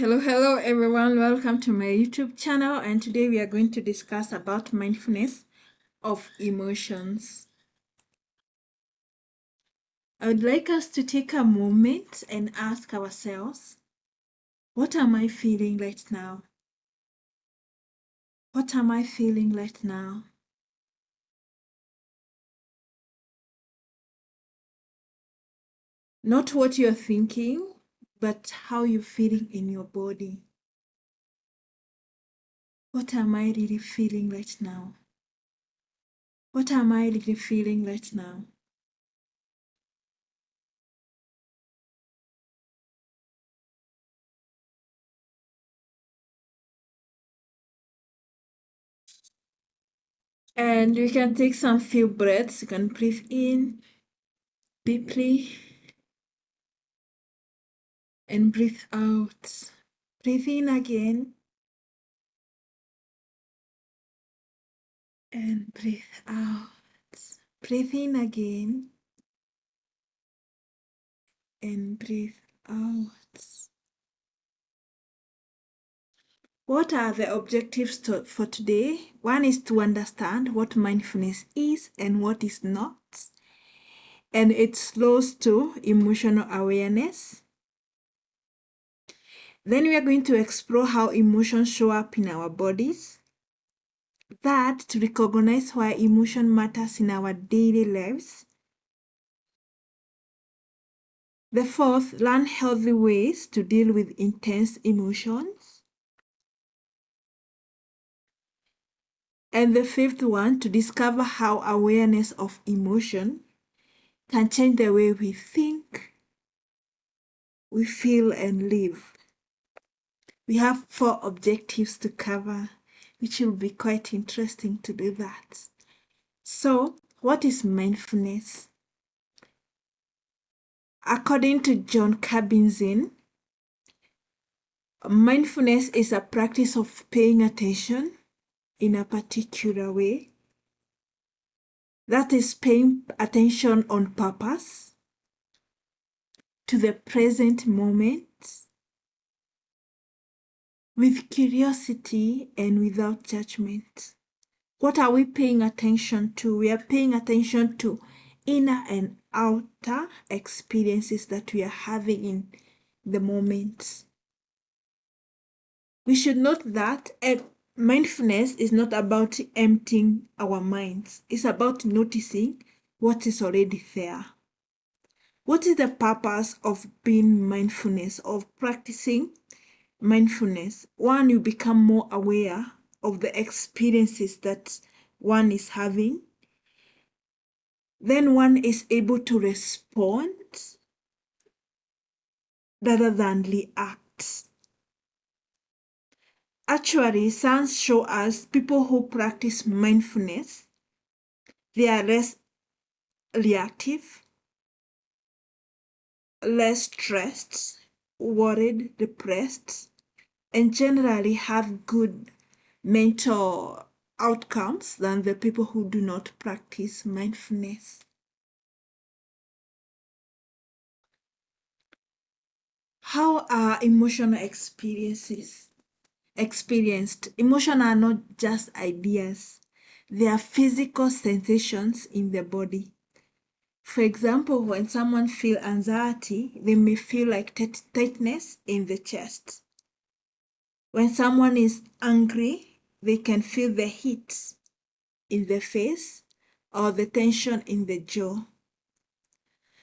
Hello everyone, welcome to my YouTube channel, and today we are going to discuss about mindfulness of emotions. I would like us to take a moment and ask ourselves, what am I feeling right now? What am I feeling right now? Not what you're thinking, but how you're feeling in your body. What am I really feeling right now? What am I really feeling right now? And we can take some few breaths. You can breathe in deeply and breathe out. Breathe in again and breathe out. Breathe in again and breathe out. What are the objectives for today? One is to understand what mindfulness is and what is not. And it flows to emotional awareness. Then we are going to explore how emotions show up in our bodies. That to recognize why emotion matters in our daily lives. The fourth, learn healthy ways to deal with intense emotions. And the fifth one, to discover how awareness of emotion can change the way we think, we feel, and live. We have 4 objectives to cover, which will be quite interesting to do that. So, what is mindfulness? According to John Kabat-Zinn, mindfulness is a practice of paying attention in a particular way. That is paying attention on purpose to the present moment with curiosity and without judgment. What are we paying attention to? We are paying attention to inner and outer experiences that we are having in the moment. We should note that mindfulness is not about emptying our minds. It's about noticing what is already there. What is the purpose of being mindfulness, of practicing mindfulness? One, you become more aware of the experiences that one is having. Then one is able to respond rather than react. Actually, science shows us people who practice mindfulness, they are less reactive, less stressed, worried, depressed, and generally have good mental outcomes than the people who do not practice mindfulness. How are emotional experiences experienced? Emotions are not just ideas. They are physical sensations in the body. For example, when someone feels anxiety, they may feel like tightness in the chest. When someone is angry, they can feel the heat in the face or the tension in the jaw.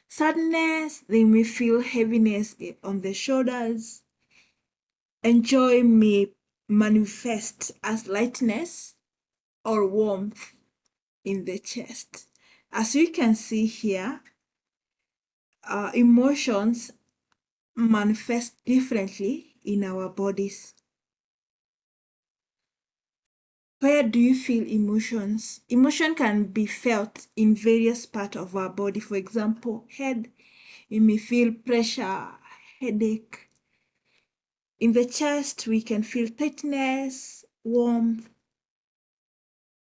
Sadness, they may feel heaviness on the shoulders. And joy may manifest as lightness or warmth in the chest. As you can see here, emotions manifest differently in our bodies. Where do you feel emotions? Emotion can be felt in various parts of our body. For example, head, you may feel pressure, headache. In the chest, we can feel tightness, warmth.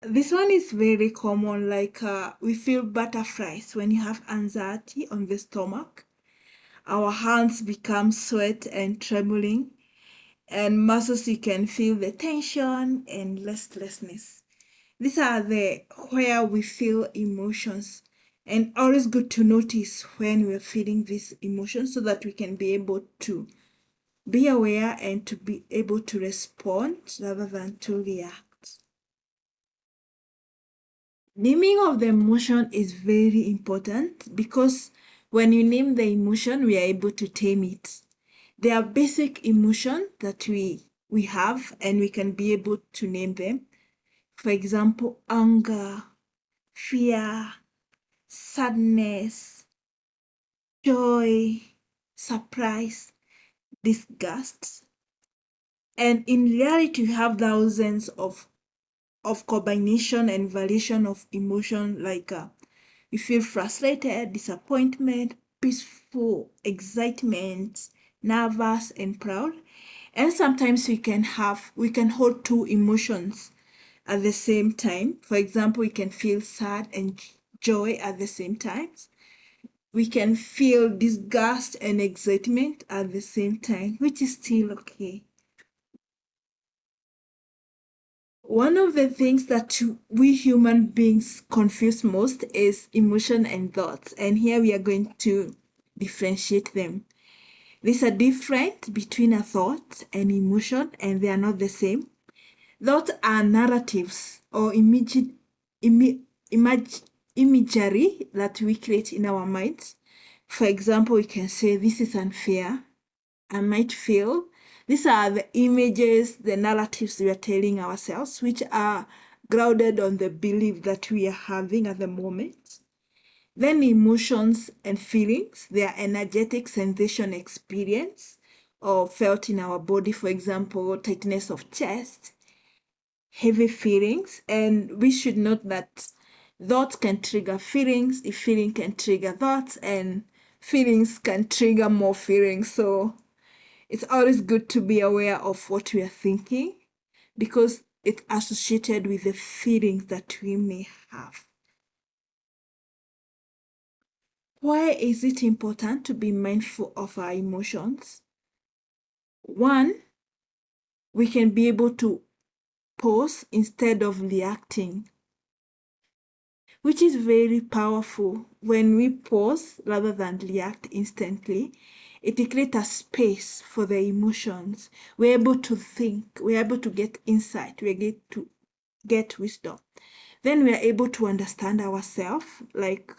This one is very common, like we feel butterflies when you have anxiety on the stomach. Our hands become sweat and trembling. And muscles, you can feel the tension and restlessness. These are the where we feel emotions, and always good to notice when we're feeling these emotions so that we can be able to be aware and to be able to respond rather than to react. Naming of the emotion is very important because when you name the emotion, we are able to tame it. There are basic emotions that we have and we can be able to name them. For example, anger, fear, sadness, joy, surprise, disgust. And in reality, you have thousands of combination and variation of emotion like you feel frustrated, disappointment, peaceful, excitement, nervous, and proud. And sometimes we can hold two emotions at the same time. For example, we can feel sad and joy at the same time. We can feel disgust and excitement at the same time, which is still okay. One of the things that we human beings confuse most is emotion and thoughts. And here we are going to differentiate them. There's a difference between a thought and emotion, and they are not the same. Thoughts are narratives or imagery that we create in our minds. For example, we can say, this is unfair. I might feel. These are the images, the narratives we are telling ourselves, which are grounded on the belief that we are having at the moment. Then emotions and feelings, they are energetic sensation experience or felt in our body, for example, tightness of chest, heavy feelings. And we should note that thoughts can trigger feelings, if feeling can trigger thoughts, and feelings can trigger more feelings. So it's always good to be aware of what we are thinking because it's associated with the feelings that we may have. Why is it important to be mindful of our emotions? One, we can be able to pause instead of reacting, which is very powerful. When we pause rather than react instantly, it creates a space for the emotions. We're able to think, we're able to get insight, we're able to get wisdom. Then we are able to understand ourselves. Like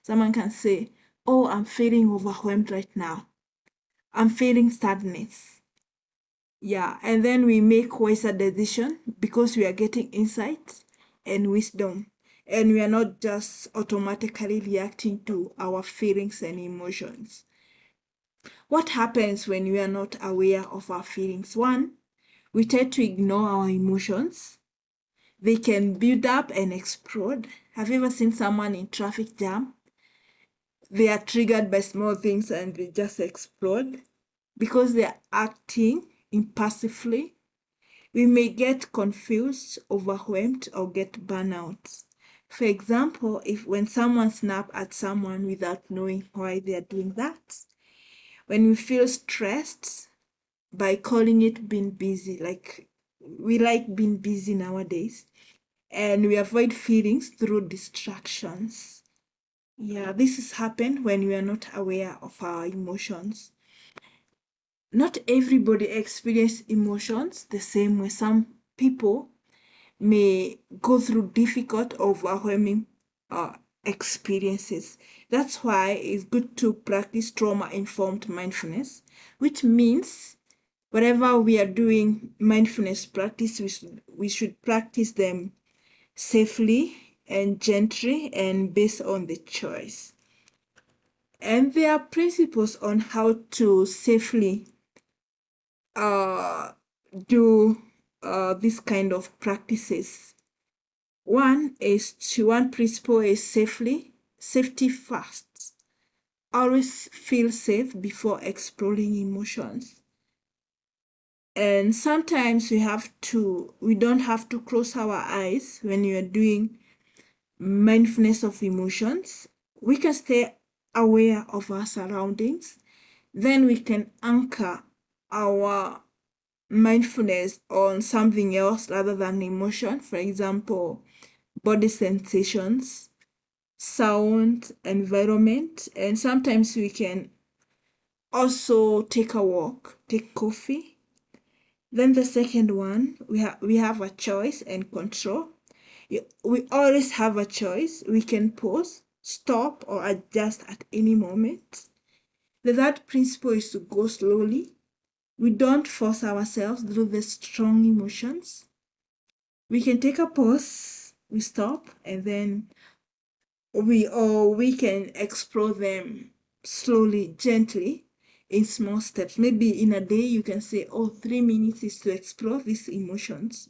someone can say, oh, I'm feeling overwhelmed right now. I'm feeling sadness. Yeah, and then we make wiser decision because we are getting insights and wisdom. And we are not just automatically reacting to our feelings and emotions. What happens when we are not aware of our feelings? One, we tend to ignore our emotions. They can build up and explode. Have you ever seen someone in traffic jam? They are triggered by small things and they just explode because they are acting impulsively. We may get confused, overwhelmed, or get burnout. For example, if when someone snaps at someone without knowing why they are doing that, when we feel stressed by calling it being busy, like we like being busy nowadays, and we avoid feelings through distractions. Yeah, this has happened when we are not aware of our emotions. Not everybody experiences emotions the same way. Some people may go through difficult, overwhelming experiences. That's why it's good to practice trauma-informed mindfulness, which means whatever we are doing mindfulness practice, we should practice them safely and gently and based on the choice. And there are principles on how to safely do this kind of practices. One principle is safety first. Always feel safe before exploring emotions. And sometimes we don't have to close our eyes when you are doing mindfulness of emotions. We can stay aware of our surroundings. Then we can anchor our mindfulness on something else rather than emotion. For example, body sensations, sound, environment, and sometimes we can also take a walk, take coffee. Then the second one, we have a choice and control. We always have a choice. We can pause, stop, or adjust at any moment. The third principle is to go slowly. We don't force ourselves through the strong emotions. We can take a pause, we stop, and then we can explore them slowly, gently, in small steps. Maybe in a day you can say, oh, 3 minutes is to explore these emotions.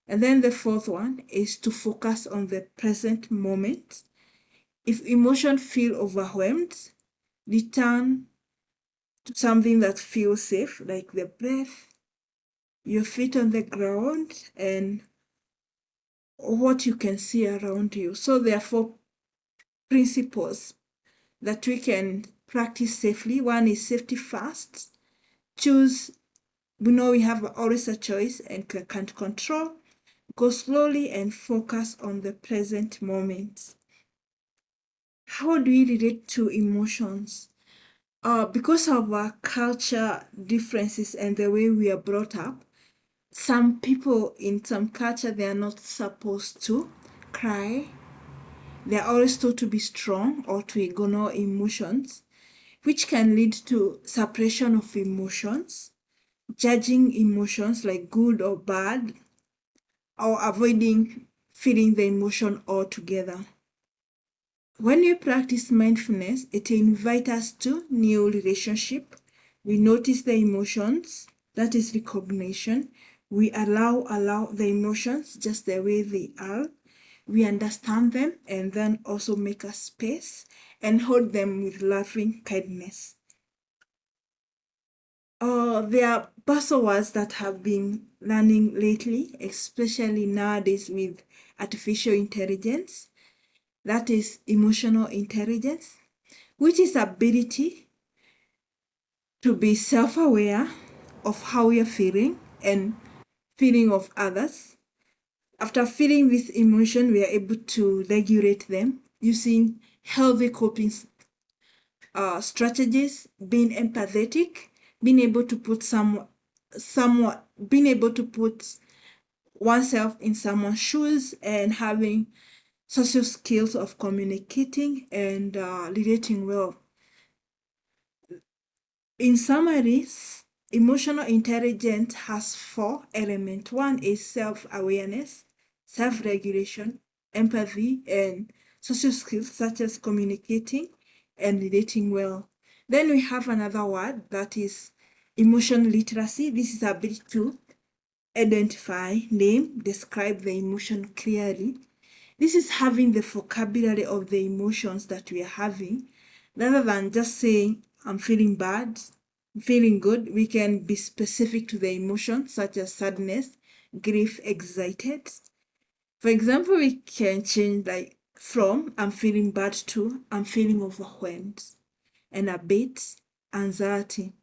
And then the fourth one is to focus on the present moment. If emotions feel overwhelmed, return to something that feels safe, like the breath, your feet on the ground, and what you can see around you. So there are 4 principles that we can practice safely. One is safety first. Choose, we know we have always a choice and can't control. Go slowly and focus on the present moment. How do we relate to emotions? Because of our culture differences and the way we are brought up, some people in some culture, they are not supposed to cry. They are always told to be strong or to ignore emotions, which can lead to suppression of emotions, judging emotions like good or bad, or avoiding feeling the emotion altogether. When we practice mindfulness, it invites us to new relationship. We notice the emotions, that is recognition. We allow the emotions just the way they are. We understand them and then also make a space and hold them with loving kindness. There are buzzwords that have been learning lately, especially nowadays with artificial intelligence. That is emotional intelligence, which is ability to be self-aware of how we are feeling and feeling of others. After feeling this emotion, we are able to regulate them using healthy coping strategies, being empathetic, being able to put being able to put oneself in someone's shoes, and having social skills of communicating and relating well. In summaries, emotional intelligence has 4 elements. One is self-awareness, self-regulation, empathy, and social skills such as communicating and relating well. Then we have another word that is emotion literacy. This is ability to identify, name, describe the emotion clearly. This is having the vocabulary of the emotions that we are having. Rather than just saying, I'm feeling bad, I'm feeling good, we can be specific to the emotions such as sadness, grief, excited. For example, we can change like from I'm feeling bad to I'm feeling overwhelmed and a bit anxiety.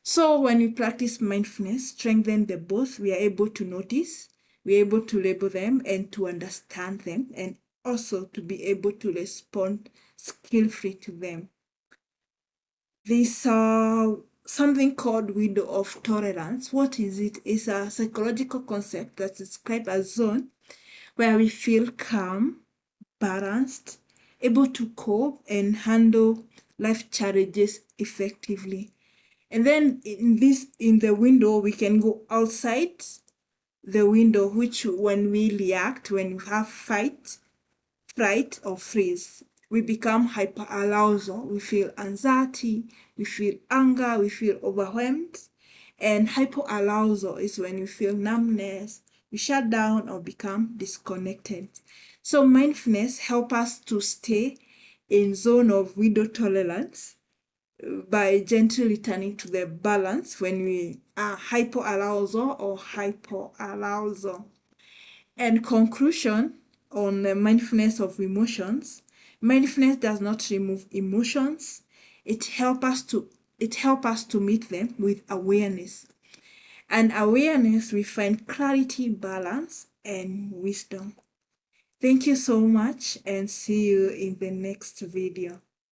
So when we practice mindfulness, strengthen the both, we are able to notice, we are able to label them and to understand them, and also to be able to respond skillfully to them. This something called window of tolerance. What is it? It's a psychological concept that's described as zone where we feel calm, balanced, able to cope and handle life challenges effectively. And then in the window, we can go outside the window, which when we react, when we have fight, fright, or freeze, we become hyperarousal. We feel anxiety, we feel anger, we feel overwhelmed. And hyperarousal is when we feel numbness, we shut down or become disconnected. So mindfulness helps us to stay in zone of window tolerance by gently returning to the balance when we are hyperarousal or hyperarousal. And conclusion on the mindfulness of emotions. Mindfulness does not remove emotions. It helps us to meet them with awareness. And awareness, we find clarity, balance, and wisdom. Thank you so much, and see you in the next video.